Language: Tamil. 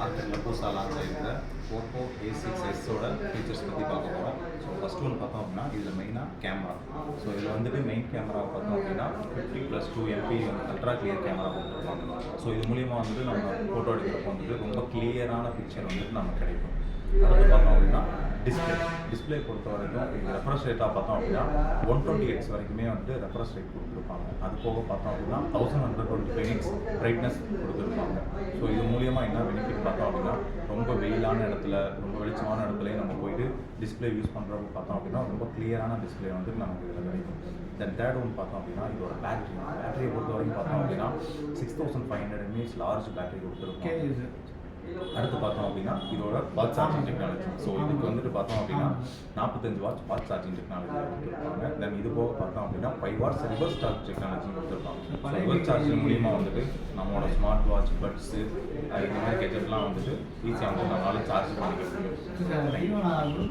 மார்க்கெட்டில் புதுசாக லான்ச் ஆகிருக்கிற ஓப்போ A6s ஃபீச்சர்ஸ் பற்றி பார்க்க போகிறோம். ஸோ ஃபஸ்ட்டு ஒன்று பார்த்தோம் அப்படின்னா இதில் மெயினாக கேமரா. ஸோ இதில் வந்துட்டு மெயின் கேமரா பார்த்தோம் அப்படின்னா 50+2 MP அல்ட்ரா கிளியர் கேமரா கொடுத்துருப்பாங்க. ஸோ இது மூலிமா வந்துட்டு நம்ம ஃபோட்டோ எடுக்கிறப்போ வந்துட்டு ரொம்ப கிளியரான பிக்சர் வந்துட்டு நமக்கு கிடைக்கும். அடுத்து பார்த்தோம் அப்படின்னா டிஸ்பிளே பொறுத்த வரைக்கும் இது ரெஃப்ரெஷ் ரேட்டாக பார்த்தோம் அப்படின்னா 120Hz வரைக்குமே வந்துட்டு ரெஃப்ரெஷ் ரேட் கொடுத்துருப்பாங்க. அது போக பார்த்தோம் அப்படின்னா 1125 நிட்ஸ் பிரைட்னஸ் கொடுத்துருப்பாங்க. ஸோ இது மூலியமாக என்ன பெனிஃபிட் பார்த்தோம் அப்படின்னா ரொம்ப வெயிலான இடத்துல ரொம்ப வெளிச்சமான இடத்துலையும் நம்ம போயிட்டு டிஸ்பிளே யூஸ் பண்ணுறப்ப பார்த்தோம் அப்படின்னா ரொம்ப கிளியரான டிஸ்பிளே வந்துட்டு நமக்கு இதில் கிடைக்கும். தென் தேர்ட் ஒன்று பார்த்தோம் அப்படின்னா இதோட பேட்டரியை பொறுத்த வரைக்கும் பார்த்தோம் அப்படின்னா 6500 mAh லார்ஜ் பேட்டரி கொடுத்துருப்பாங்க. அடுத்து பார்த்தோம் அப்படின்னா இதோட ஃபாஸ்ட் சார்ஜிங் டெக்னாலஜி. ஸோ இதுக்கு வந்துட்டு பார்த்தோம் அப்படின்னா 45 வாட்ஸ் ஃபாஸ்ட் சார்ஜிங் டெக்னாலஜி கொடுத்துருப்பாங்க. தென் இது போக பார்த்தோம் அப்படின்னா 5 வாட்ஸ் ரிவர்ஸ் சார்ஜ் டெக்னாலஜி கொடுத்துருப்பாங்க. ஸோ ரிவர்ஸ் சார்ஜிங் மூலியமாக வந்துட்டு நம்மளோட ஸ்மார்ட் வாட்ச் பட்ஸு இந்த மாதிரி கெஜெட்லாம் வந்துட்டு ஈஸியாக வந்து நம்மளால சார்ஜ் பண்ணிக்க முடியும்.